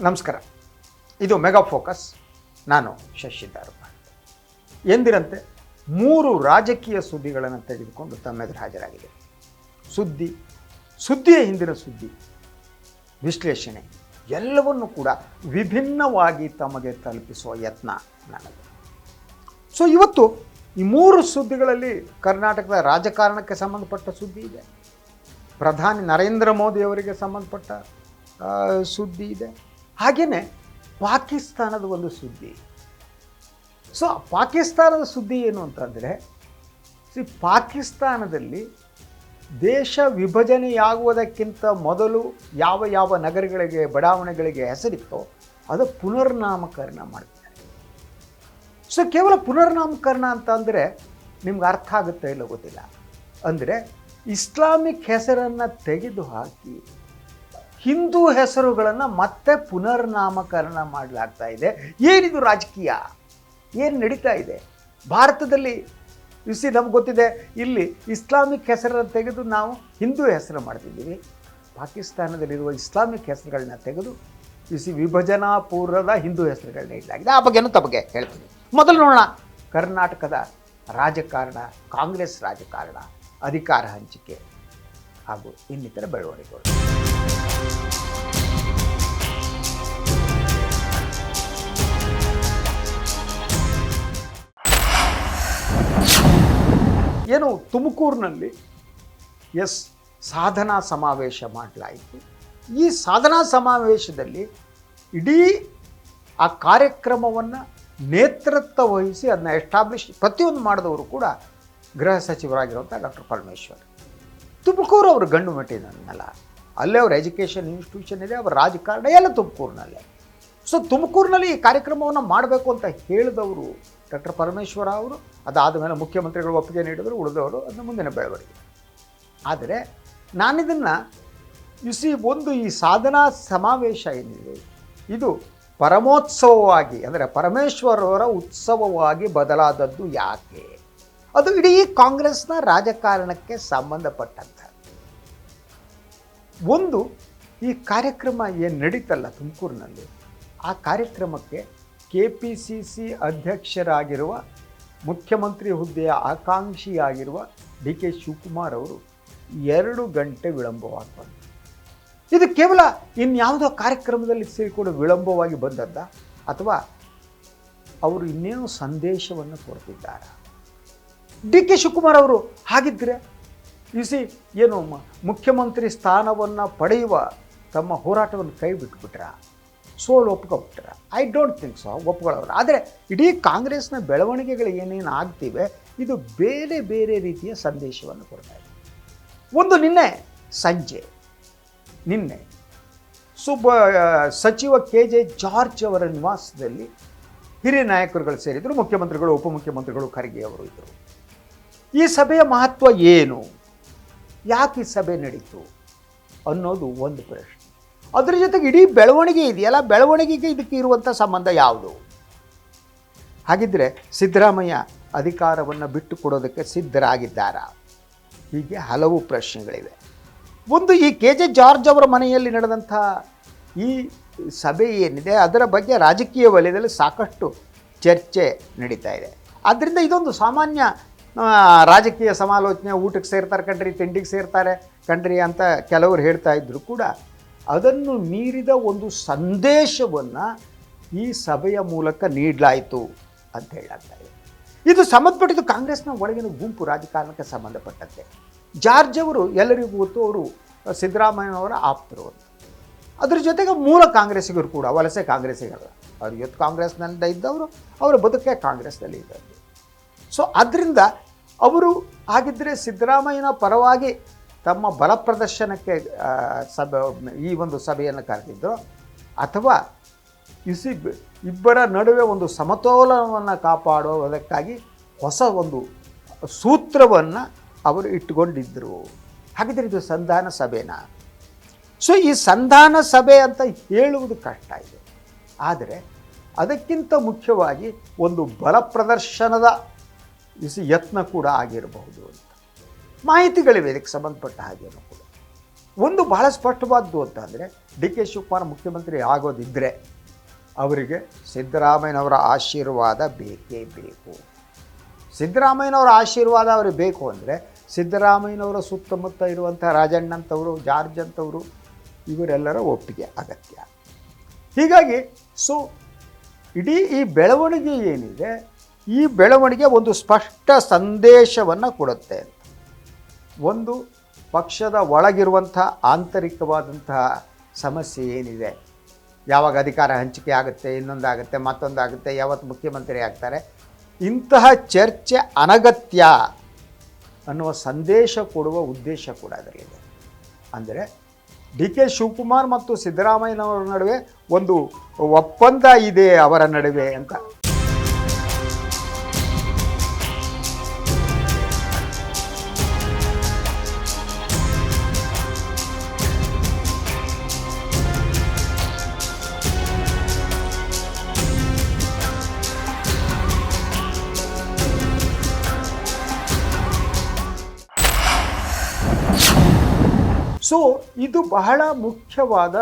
ನಮಸ್ಕಾರ. ಇದು mega focus. ನಾನು ಶಶಿಧರ್. ಎಂದಿನಂತೆ 3 ರಾಜಕೀಯ ಸುದ್ದಿಗಳನ್ನು ತೆಗೆದುಕೊಂಡು ತಮ್ಮೆದುರು ಹಾಜರಾಗಿದೆ. ಸುದ್ದಿಯ ಹಿಂದಿನ ಸುದ್ದಿ, ವಿಶ್ಲೇಷಣೆ ಎಲ್ಲವನ್ನೂ ಕೂಡ ವಿಭಿನ್ನವಾಗಿ ತಮಗೆ ತಲುಪಿಸುವ ಯತ್ನ ನನ್ನದು. ಸೊ ಇವತ್ತು ಈ 3 ಸುದ್ದಿಗಳಲ್ಲಿ ಕರ್ನಾಟಕದ ರಾಜಕಾರಣಕ್ಕೆ ಸಂಬಂಧಪಟ್ಟ ಸುದ್ದಿ ಇದೆ, ಪ್ರಧಾನಿ ನರೇಂದ್ರ ಮೋದಿ ಅವರಿಗೆ ಸಂಬಂಧಪಟ್ಟ ಸುದ್ದಿ ಇದೆ, ಹಾಗೆಯೇ ಪಾಕಿಸ್ತಾನದ ಒಂದು ಸುದ್ದಿ. ಸೊ ಪಾಕಿಸ್ತಾನದ ಸುದ್ದಿ ಏನು ಅಂತಂದರೆ, ಪಾಕಿಸ್ತಾನದಲ್ಲಿ ದೇಶ ವಿಭಜನೆಯಾಗುವುದಕ್ಕಿಂತ ಮೊದಲು ಯಾವ ನಗರಗಳಿಗೆ, ಬಡಾವಣೆಗಳಿಗೆ ಹೆಸರಿತ್ತೋ ಅದು ಪುನರ್ನಾಮಕರಣ ಮಾಡ್ತಾರೆ. ಸೊ ಕೇವಲ ಪುನರ್ನಾಮಕರಣ ಅಂತ ಅಂದರೆ ನಿಮ್ಗೆ ಅರ್ಥ ಆಗುತ್ತೆ ಇಲ್ಲ ಗೊತ್ತಿಲ್ಲ. ಅಂದರೆ ಇಸ್ಲಾಮಿಕ್ ಹೆಸರನ್ನು ತೆಗೆದುಹಾಕಿ ಹಿಂದೂ ಹೆಸರುಗಳನ್ನು ಮತ್ತೆ ಪುನರ್ನಾಮಕರಣ ಮಾಡಲಾಗ್ತಾ ಇದೆ. ಏನಿದು ರಾಜಕೀಯ, ಏನು ನಡೀತಾ ಇದೆ ಭಾರತದಲ್ಲಿ? ನಮ್ಗೆ ಗೊತ್ತಿದೆ, ಇಲ್ಲಿ ಇಸ್ಲಾಮಿಕ್ ಹೆಸರನ್ನು ತೆಗೆದು ನಾವು ಹಿಂದೂ ಹೆಸರು ಮಾಡ್ತಿದ್ದೀವಿ. ಪಾಕಿಸ್ತಾನದಲ್ಲಿರುವ ಇಸ್ಲಾಮಿಕ್ ಹೆಸರುಗಳನ್ನ ತೆಗೆದು ವಿಭಜನಾ ಪೂರ್ವದ ಹಿಂದೂ ಹೆಸರುಗಳನ್ನ ಇಡಲಾಗಿದೆ. ಆ ಬಗ್ಗೆನೂ ತಮಗೆ ಹೇಳ್ತೀನಿ. ಮೊದಲು ನೋಡೋಣ ಕರ್ನಾಟಕದ ರಾಜಕಾರಣ, ಕಾಂಗ್ರೆಸ್ ರಾಜಕಾರಣ, ಅಧಿಕಾರ ಹಂಚಿಕೆ ಹಾಗೂ ಇನ್ನಿತರ ಬೆಳವಣಿಗೆಗಳು. ಏನು ತುಮಕೂರಿನಲ್ಲಿ ಸಾಧನಾ ಸಮಾವೇಶ ಮಾಡಲಾಯಿತು. ಈ ಸಾಧನಾ ಸಮಾವೇಶದಲ್ಲಿ ಇಡೀ ಆ ಕಾರ್ಯಕ್ರಮವನ್ನು ನೇತೃತ್ವ ವಹಿಸಿ ಅದನ್ನ ಎಸ್ಟಾಬ್ಲಿಷ್ ಪ್ರತಿಯೊಂದು ಮಾಡಿದವರು ಕೂಡ ಗೃಹ ಸಚಿವರಾಗಿರುವಂಥ ಡಾಕ್ಟರ್ ಪರಮೇಶ್ವರ್. ತುಮಕೂರು ಅವರು ಗಂಡು ಮೆಟ್ಟಿನಲ್ಲ, ಅಲ್ಲೇ ಅವ್ರ ಎಜುಕೇಷನ್ ಇನ್ಸ್ಟಿಟ್ಯೂಷನ್ ಇದೆ, ಅವರ ರಾಜಕಾರಣ ಎಲ್ಲ ತುಮಕೂರಿನಲ್ಲೇ. ಸೊ ತುಮಕೂರಿನಲ್ಲಿ ಈ ಕಾರ್ಯಕ್ರಮವನ್ನು ಮಾಡಬೇಕು ಅಂತ ಹೇಳಿದವರು ಡಾಕ್ಟರ್ ಪರಮೇಶ್ವರ ಅವರು. ಅದಾದ ಮೇಲೆ ಮುಖ್ಯಮಂತ್ರಿಗಳು ಒಪ್ಪಿಗೆ ನೀಡಿದರು, ಉಳಿದವರು ಅದನ್ನ ಮುಂದಿನ ಬೆಳವಣಿಗೆ. ಆದರೆ ನಾನಿದನ್ನು ಒಂದು ಈ ಸಾಧನಾ ಸಮಾವೇಶ ಏನಿದೆ ಇದು ಪರಮೋತ್ಸವವಾಗಿ, ಅಂದರೆ ಪರಮೇಶ್ವರವರ ಉತ್ಸವವಾಗಿ ಬದಲಾದದ್ದು ಯಾಕೆ? ಅದು ಇಡೀ ಕಾಂಗ್ರೆಸ್ನ ರಾಜಕಾರಣಕ್ಕೆ ಸಂಬಂಧಪಟ್ಟಂಥ ಒಂದು. ಈ ಕಾರ್ಯಕ್ರಮ ಏನು ನಡೀತಲ್ಲ ತುಮಕೂರಿನಲ್ಲಿ, ಆ ಕಾರ್ಯಕ್ರಮಕ್ಕೆ KPCC ಅಧ್ಯಕ್ಷರಾಗಿರುವ, ಮುಖ್ಯಮಂತ್ರಿ ಹುದ್ದೆಯ ಆಕಾಂಕ್ಷಿಯಾಗಿರುವ DK ಶಿವಕುಮಾರ್ ಅವರು 2 ಗಂಟೆ ವಿಳಂಬವಾಗಿ ಬಂದರು. ಇದು ಕೇವಲ ಇನ್ಯಾವುದೋ ಕಾರ್ಯಕ್ರಮದಲ್ಲಿ ಸೇರಿಕೊಂಡು ವಿಳಂಬವಾಗಿ ಬಂದದ್ದ, ಅಥವಾ ಅವರು ಇನ್ನೇನು ಸಂದೇಶವನ್ನು ಕೊಡ್ತಿದ್ದಾರೆ? DK ಶಿವಕುಮಾರ್ ಅವರು ಹಾಗಿದ್ದರೆ ಏನು ಮುಖ್ಯಮಂತ್ರಿ ಸ್ಥಾನವನ್ನು ಪಡೆಯುವ ತಮ್ಮ ಹೋರಾಟವನ್ನು ಕೈ ಬಿಟ್ಬಿಟ್ರ, ಸೋಲು ಒಪ್ಕೊಬಿಟ್ರ? ಐ ಡೋಂಟ್ ಥಿಂಕ್ ಸೊ, ಒಪ್ಕೊಳ್ಳೋರು. ಆದರೆ ಇಡೀ ಕಾಂಗ್ರೆಸ್ನ ಬೆಳವಣಿಗೆಗಳು ಏನೇನು ಆಗ್ತಿವೆ, ಇದು ಬೇರೆ ಬೇರೆ ರೀತಿಯ ಸಂದೇಶವನ್ನು ಕೊಡ್ತಾ ಇದೆ. ಒಂದು ನಿನ್ನೆ ಸಂಜೆ ಸಚಿವ KJ ಜಾರ್ಜ್ ಅವರ ನಿವಾಸದಲ್ಲಿ ಹಿರಿಯ ನಾಯಕರುಗಳು ಸೇರಿದರು. ಮುಖ್ಯಮಂತ್ರಿಗಳು, ಉಪಮುಖ್ಯಮಂತ್ರಿಗಳು, ಖರ್ಗೆ ಅವರು ಇದ್ದರು. ಈ ಸಭೆಯ ಮಹತ್ವ ಏನು, ಯಾಕೆ ಈ ಸಭೆ ನಡೀತು ಅನ್ನೋದು ಒಂದು ಪ್ರಶ್ನೆ. ಅದರ ಜೊತೆಗೆ ಇಡೀ ಬೆಳವಣಿಗೆ ಇದೆಯಲ್ಲ, ಬೆಳವಣಿಗೆಗೆ ಇದಕ್ಕೆ ಇರುವಂಥ ಸಂಬಂಧ ಯಾವುದು? ಹಾಗಿದ್ದರೆ ಸಿದ್ದರಾಮಯ್ಯ ಅಧಿಕಾರವನ್ನು ಬಿಟ್ಟು ಕೊಡೋದಕ್ಕೆ ಸಿದ್ಧರಾಗಿದ್ದಾರಾ? ಹೀಗೆ ಹಲವು ಪ್ರಶ್ನೆಗಳಿವೆ. ಒಂದು, ಈ KJ ಜಾರ್ಜ್ ಅವರ ಮನೆಯಲ್ಲಿ ನಡೆದಂಥ ಈ ಸಭೆ ಏನಿದೆ ಅದರ ಬಗ್ಗೆ ರಾಜಕೀಯ ವಲಯದಲ್ಲಿ ಸಾಕಷ್ಟು ಚರ್ಚೆ ನಡೀತಾ ಇದೆ. ಆದ್ದರಿಂದ ಇದೊಂದು ಸಾಮಾನ್ಯ ರಾಜಕೀಯ ಸಮಾಲೋಚನೆ, ಊಟಕ್ಕೆ ಸೇರ್ತಾರೆ ಕಣ್ರಿ, ತಿಂಡಿಗೆ ಸೇರ್ತಾರೆ ಕಣ್ರಿ ಅಂತ ಕೆಲವರು ಹೇಳ್ತಾ ಇದ್ದರೂ ಕೂಡ ಅದನ್ನು ಮೀರಿದ ಒಂದು ಸಂದೇಶವನ್ನು ಈ ಸಭೆಯ ಮೂಲಕ ನೀಡಲಾಯಿತು ಅಂತ ಹೇಳಲಾಗ್ತಾ ಇದೆ. ಇದು ಸಂಬಂಧಪಟ್ಟಿದ್ದು ಕಾಂಗ್ರೆಸ್ನ ಒಳಗಿನ ಗುಂಪು ರಾಜಕಾರಣಕ್ಕೆ ಸಂಬಂಧಪಟ್ಟಂತೆ. ಜಾರ್ಜ್ ಅವರು ಎಲ್ಲರಿಗೂ ಗೊತ್ತು, ಅವರು ಸಿದ್ದರಾಮಯ್ಯನವರ ಆಪ್ತರು ಅಂತ. ಅದ್ರ ಜೊತೆಗೆ ಮೂಲ ಕಾಂಗ್ರೆಸ್ಸಿಗರು ಕೂಡ, ವಲಸೆ ಕಾಂಗ್ರೆಸ್ಸಿಗರು, ಅವರು ಇವತ್ತು ಕಾಂಗ್ರೆಸ್ನಿಂದ ಇದ್ದವರು, ಅವರ ಬದುಕೆ ಕಾಂಗ್ರೆಸ್ನಲ್ಲಿ ಇದ್ದದ್ದು. ಸೊ ಅದರಿಂದ ಅವರು ಆಗಿದ್ದರೆ ಸಿದ್ದರಾಮಯ್ಯನ ಪರವಾಗಿ ತಮ್ಮ ಬಲ ಪ್ರದರ್ಶನಕ್ಕೆ ಈ ಒಂದು ಸಭೆಯನ್ನು ಕರೆದಿದ್ದರು, ಅಥವಾ ಇಬ್ಬರ ನಡುವೆ ಒಂದು ಸಮತೋಲನವನ್ನು ಕಾಪಾಡುವುದಕ್ಕಾಗಿ ಹೊಸ ಒಂದು ಸೂತ್ರವನ್ನು ಅವರು ಇಟ್ಟುಕೊಂಡಿದ್ದರು. ಹಾಗಿದ್ದರೆ ಇದು ಸಂಧಾನ ಸಭೆನಾ? ಸೊ ಈ ಸಂಧಾನ ಸಭೆ ಅಂತ ಹೇಳುವುದು ಕಷ್ಟ ಇದೆ. ಆದರೆ ಅದಕ್ಕಿಂತ ಮುಖ್ಯವಾಗಿ ಒಂದು ಬಲ ಪ್ರದರ್ಶನದ ಯತ್ನ ಕೂಡ ಆಗಿರಬಹುದು ಅಂತ ಮಾಹಿತಿಗಳಿವೆ ಇದಕ್ಕೆ ಸಂಬಂಧಪಟ್ಟ ಹಾಗೇನೂ ಕೂಡ. ಒಂದು ಬಹಳ ಸ್ಪಷ್ಟವಾದ್ದು ಅಂತಂದರೆ ಡಿ ಕೆ ಶಿವಕುಮಾರ್ ಮುಖ್ಯಮಂತ್ರಿ ಆಗೋದಿದ್ದರೆ ಅವರಿಗೆ ಸಿದ್ದರಾಮಯ್ಯನವರ ಆಶೀರ್ವಾದ ಬೇಕೇ ಬೇಕು. ಸಿದ್ದರಾಮಯ್ಯನವರ ಆಶೀರ್ವಾದ ಅವ್ರಿಗೆ ಬೇಕು ಅಂದರೆ ಸಿದ್ದರಾಮಯ್ಯನವರ ಸುತ್ತಮುತ್ತ ಇರುವಂಥ ರಾಜಣ್ಣಂಥವರು, ಜಾರ್ಜ್ ಅಂಥವರು, ಇವರೆಲ್ಲರ ಒಪ್ಪಿಗೆ ಅಗತ್ಯ. ಹೀಗಾಗಿ ಇಡೀ ಈ ಬೆಳವಣಿಗೆ ಏನಿದೆ, ಈ ಬೆಳವಣಿಗೆ ಒಂದು ಸ್ಪಷ್ಟ ಸಂದೇಶವನ್ನು ಕೊಡುತ್ತೆ. ಒಂದು ಪಕ್ಷದ ಒಳಗಿರುವಂಥ ಆಂತರಿಕವಾದಂತಹ ಸಮಸ್ಯೆ ಏನಿದೆ, ಯಾವಾಗ ಅಧಿಕಾರ ಹಂಚಿಕೆ ಆಗುತ್ತೆ, ಇನ್ನೊಂದಾಗುತ್ತೆ, ಮತ್ತೊಂದಾಗುತ್ತೆ, ಯಾವತ್ತು ಮುಖ್ಯಮಂತ್ರಿ ಆಗ್ತಾರೆ, ಇಂತಹ ಚರ್ಚೆ ಅನಗತ್ಯ ಅನ್ನುವ ಸಂದೇಶ ಕೊಡುವ ಉದ್ದೇಶ ಕೂಡ ಅದರಲ್ಲಿದೆ. ಅಂದರೆ ಡಿ ಕೆ ಶಿವಕುಮಾರ್ ಮತ್ತು ಸಿದ್ದರಾಮಯ್ಯನವರ ನಡುವೆ ಒಂದು ಒಪ್ಪಂದ ಇದೆ ಅವರ ನಡುವೆ ಅಂತ. ಇದು ಬಹಳ ಮುಖ್ಯವಾದ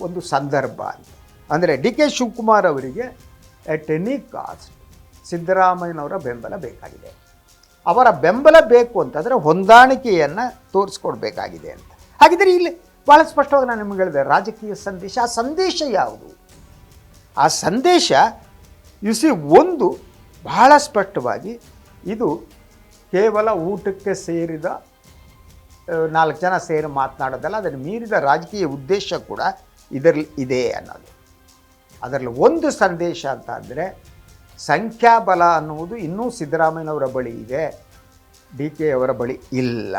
ಒಂದು ಸಂದರ್ಭ ಅಂತ. ಅಂದರೆ ಡಿ ಕೆ ಶಿವಕುಮಾರ್ ಅವರಿಗೆ ಎಟ್ ಎನಿ ಕಾಸ್ಟ್ ಸಿದ್ದರಾಮಯ್ಯನವರ ಬೆಂಬಲ ಬೇಕಾಗಿದೆ. ಅವರ ಬೆಂಬಲ ಬೇಕು ಅಂತಂದರೆ ಹೊಂದಾಣಿಕೆಯನ್ನು ತೋರಿಸ್ಕೊಡ್ಬೇಕಾಗಿದೆ ಅಂತ. ಹಾಗಿದ್ರೆ ಇಲ್ಲಿ ಭಾಳ ಸ್ಪಷ್ಟವಾಗಿ ನಾನು ನಿಮ್ಗೆ ಹೇಳಿದೆ, ರಾಜಕೀಯ ಸಂದೇಶ. ಆ ಸಂದೇಶ ಯಾವುದು? ಆ ಸಂದೇಶ ಒಂದು ಬಹಳ ಸ್ಪಷ್ಟವಾಗಿ ಇದು ಕೇವಲ ಊಟಕ್ಕೆ ಸೇರಿದ 4 ಜನ ಸೇರಿ ಮಾತನಾಡೋದಲ್ಲ, ಅದನ್ನು ಮೀರಿದ ರಾಜಕೀಯ ಉದ್ದೇಶ ಕೂಡ ಇದರಲ್ಲಿ ಇದೆ ಅನ್ನೋದು. ಅದರಲ್ಲಿ ಒಂದು ಸಂದೇಶ ಅಂತ ಅಂದರೆ ಸಂಖ್ಯಾಬಲ ಅನ್ನುವುದು ಇನ್ನೂ ಸಿದ್ದರಾಮಯ್ಯನವರ ಬಳಿ ಇದೆ, ಡಿ ಕೆ ಅವರ ಬಳಿ ಇಲ್ಲ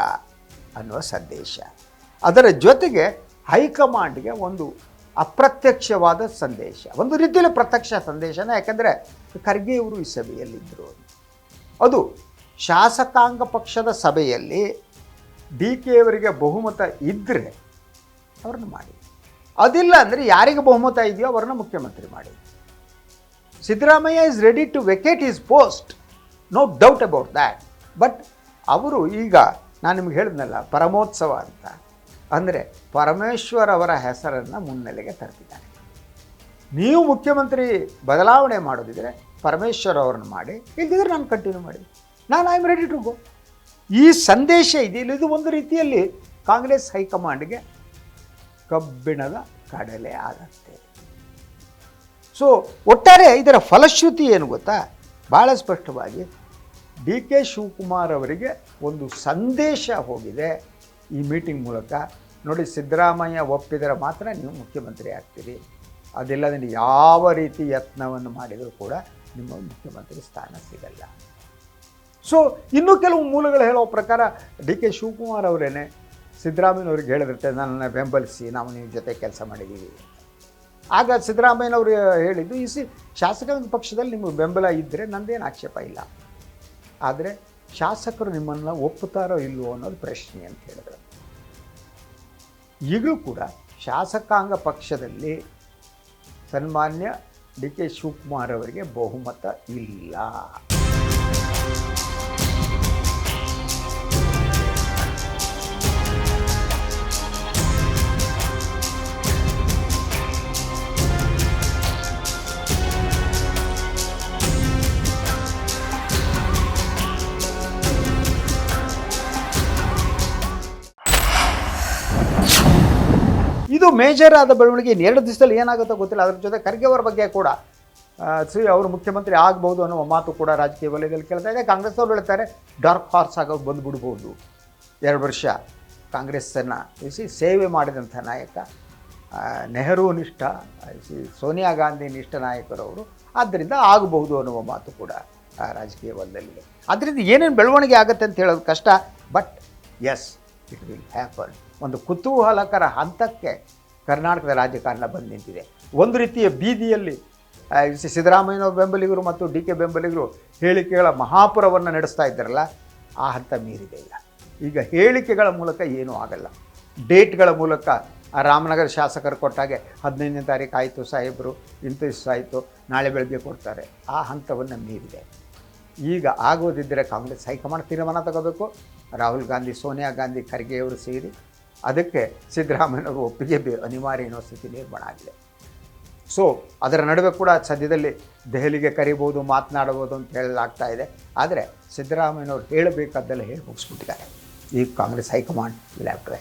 ಅನ್ನುವ ಸಂದೇಶ. ಅದರ ಜೊತೆಗೆ ಹೈಕಮಾಂಡ್ಗೆ ಒಂದು ಅಪ್ರತ್ಯಕ್ಷವಾದ ಸಂದೇಶ, ಒಂದು ರೀತಿಯಲ್ಲಿ ಪ್ರತ್ಯಕ್ಷ ಸಂದೇಶನೇ. ಯಾಕೆಂದರೆ ಖರ್ಗೆ ಅವರು ಈ ಸಭೆಯಲ್ಲಿದ್ದರು. ಅದು ಶಾಸಕಾಂಗ ಪಕ್ಷದ ಸಭೆಯಲ್ಲಿ ಡಿ ಕೆ ಅವರಿಗೆ ಬಹುಮತ ಇದ್ದರೆ ಅವ್ರನ್ನ ಮಾಡಿ, ಅದಿಲ್ಲ ಅಂದರೆ ಯಾರಿಗೆ ಬಹುಮತ ಇದೆಯೋ ಅವ್ರನ್ನ ಮುಖ್ಯಮಂತ್ರಿ ಮಾಡಿ. Siddaramaiah is ready to vacate his post, no doubt about that. But ಅವರು ಈಗ ನಾನು ನಿಮ್ಗೆ ಹೇಳಿದ್ನಲ್ಲ ಪರಮೋತ್ಸವ ಅಂತ, ಅಂದರೆ ಪರಮೇಶ್ವರ್ ಅವರ ಹೆಸರನ್ನು ಮುನ್ನೆಲೆಗೆ ತರ್ತಿದ್ದಾರೆ. ನೀವು ಮುಖ್ಯಮಂತ್ರಿ ಬದಲಾವಣೆ ಮಾಡೋದಿದ್ರೆ ಪರಮೇಶ್ವರ್ ಅವ್ರನ್ನ ಮಾಡಿ, ಇಲ್ದಿದ್ರೆ ನಾನು ಕಂಟಿನ್ಯೂ ಮಾಡಿ, I am ready to go. ಈ ಸಂದೇಶ ಇದೆಯಲ್ಲ, ಇದು ಒಂದು ರೀತಿಯಲ್ಲಿ ಕಾಂಗ್ರೆಸ್ ಹೈಕಮಾಂಡ್ಗೆ ಕಬ್ಬಿಣದ ಕಡಲೆ ಆಗತ್ತೆ. ಒಟ್ಟಾರೆ ಇದರ ಫಲಶ್ರುತಿ ಏನು ಗೊತ್ತಾ? ಭಾಳ ಸ್ಪಷ್ಟವಾಗಿ ಡಿ ಕೆ ಶಿವಕುಮಾರ್ ಅವರಿಗೆ ಒಂದು ಸಂದೇಶ ಹೋಗಿದೆ ಈ ಮೀಟಿಂಗ್ ಮೂಲಕ. ನೋಡಿ, ಸಿದ್ದರಾಮಯ್ಯ ಒಪ್ಪಿದರೆ ಮಾತ್ರ ನೀವು ಮುಖ್ಯಮಂತ್ರಿ ಆಗ್ತೀರಿ, ಅದಿಲ್ಲದೆ ಯಾವ ರೀತಿ ಯತ್ನವನ್ನು ಮಾಡಿದರೂ ಕೂಡ ನಿಮ್ಮ ಮುಖ್ಯಮಂತ್ರಿ ಸ್ಥಾನ ಸಿಗಲ್ಲ. ಇನ್ನೂ ಕೆಲವು ಮೂಲಗಳು ಹೇಳೋ ಪ್ರಕಾರ ಡಿ ಕೆ ಶಿವಕುಮಾರ್ ಅವರೇನೆ ಸಿದ್ದರಾಮಯ್ಯನವ್ರಿಗೆ ಹೇಳಿರುತ್ತೆ, ನನ್ನನ್ನು ಬೆಂಬಲಿಸಿ, ನಾವು ನಿಮ್ಮ ಜೊತೆ ಕೆಲಸ ಮಾಡಿದ್ದೀವಿ. ಆಗ ಸಿದ್ದರಾಮಯ್ಯನವರು ಹೇಳಿದ್ದು, ಶಾಸಕಾಂಗ ಪಕ್ಷದಲ್ಲಿ ನಿಮಗೆ ಬೆಂಬಲ ಇದ್ದರೆ ನಂದೇನು ಆಕ್ಷೇಪ ಇಲ್ಲ, ಆದರೆ ಶಾಸಕರು ನಿಮ್ಮನ್ನು ಒಪ್ಪುತ್ತಾರೋ ಇಲ್ವೋ ಅನ್ನೋದು ಪ್ರಶ್ನೆ ಅಂತ ಹೇಳಿದ್ರು. ಈಗಲೂ ಕೂಡ ಶಾಸಕಾಂಗ ಪಕ್ಷದಲ್ಲಿ ಸನ್ಮಾನ್ಯ ಡಿ ಕೆ ಶಿವಕುಮಾರ್ ಅವರಿಗೆ ಬಹುಮತ ಇಲ್ಲ. ಇದು ಮೇಜರ್ ಆದ ಬೆಳವಣಿಗೆ. 2 ದಿವಸದಲ್ಲಿ ಏನಾಗುತ್ತೋ ಗೊತ್ತಿಲ್ಲ. ಅದರ ಜೊತೆ ಖರ್ಗೆ ಅವರ ಬಗ್ಗೆ ಕೂಡ ಅವರು ಮುಖ್ಯಮಂತ್ರಿ ಆಗ್ಬೋದು ಅನ್ನುವ ಮಾತು ಕೂಡ ರಾಜಕೀಯ ವಲಯದಲ್ಲಿ ಕೇಳ್ತಾ ಇದೆ. ಕಾಂಗ್ರೆಸ್ ಅವರು ಹೇಳ್ತಾರೆ ಡಾರ್ಕ್ ಹಾರ್ಸ್ ಆಗೋದು ಬಂದುಬಿಡ್ಬೋದು. 2 ವರ್ಷ ಕಾಂಗ್ರೆಸ್ಸನ್ನು ಸೇವೆ ಮಾಡಿದಂಥ ನಾಯಕ, ನೆಹರು ನಿಷ್ಠ, ಸೋನಿಯಾ ಗಾಂಧಿ ನಿಷ್ಠ ನಾಯಕರವರು, ಆದ್ದರಿಂದ ಆಗಬಹುದು ಅನ್ನುವ ಮಾತು ಕೂಡ ರಾಜಕೀಯ ವಲಯದಲ್ಲಿದೆ. ಆದ್ದರಿಂದ ಏನೇನು ಬೆಳವಣಿಗೆ ಆಗುತ್ತೆ ಅಂತ ಹೇಳೋದು ಕಷ್ಟ, but yes, it will happen. ಒಂದು ಕುತೂಹಲಕರ ಹಂತಕ್ಕೆ ಕರ್ನಾಟಕದ ರಾಜಕಾರಣ ಬಂದು ನಿಂತಿದೆ. ಒಂದು ರೀತಿಯ ಬೀದಿಯಲ್ಲಿ ಸಿದ್ದರಾಮಯ್ಯನವರ ಬೆಂಬಲಿಗರು ಮತ್ತು ಡಿ ಕೆ ಬೆಂಬಲಿಗರು ಹೇಳಿಕೆಗಳ ಮಹಾಪುರವನ್ನು ನಡೆಸ್ತಾ ಇದ್ದಾರಲ್ಲ, ಆ ಹಂತ ಮೀರಿದೆ. ಈಗ ಹೇಳಿಕೆಗಳ ಮೂಲಕ ಏನೂ ಆಗಲ್ಲ, ಡೇಟ್ಗಳ ಮೂಲಕ ರಾಮನಗರ ಶಾಸಕರು ಕೊಟ್ಟಾಗೆ 15ನೇ ತಾರೀಕು ಆಯಿತು ಸಾಹೇಬರು, ಇಂಥ ದಿವಸ ಆಯಿತು, ನಾಳೆ ಬೆಳಗ್ಗೆ ಕೊಡ್ತಾರೆ, ಆ ಹಂತವನ್ನು ಮೀರಿದೆ. ಈಗ ಆಗೋದಿದ್ದರೆ ಕಾಂಗ್ರೆಸ್ ಹೈಕಮಾಂಡ್ ತೀರ್ಮಾನ ತಗೋಬೇಕು. ರಾಹುಲ್ ಗಾಂಧಿ, ಸೋನಿಯಾ ಗಾಂಧಿ, ಖರ್ಗೆ ಅವರು ಸೇರಿ ಅದಕ್ಕೆ ಸಿದ್ದರಾಮಯ್ಯನವರು ಒಪ್ಪಿಗೆ ಅನಿವಾರ್ಯ ಅನ್ನೋ ಸ್ಥಿತಿ ನಿರ್ಮಾಣ ಆಗಿದೆ. ಸೊ ಅದರ ನಡುವೆ ಕೂಡ ಸದ್ಯದಲ್ಲಿ ದೆಹಲಿಗೆ ಕರಿಬೋದು, ಮಾತನಾಡಬಹುದು ಅಂತ ಹೇಳಲಾಗ್ತಾ ಇದೆ. ಆದರೆ ಸಿದ್ದರಾಮಯ್ಯನವರು ಹೇಳಬೇಕಾದ್ದೆಲ್ಲ ಹೇಳಿ ಮುಗಿಸ್ಬಿಟ್ಟಿದ್ದಾರೆ. ಈ Congress high command will have to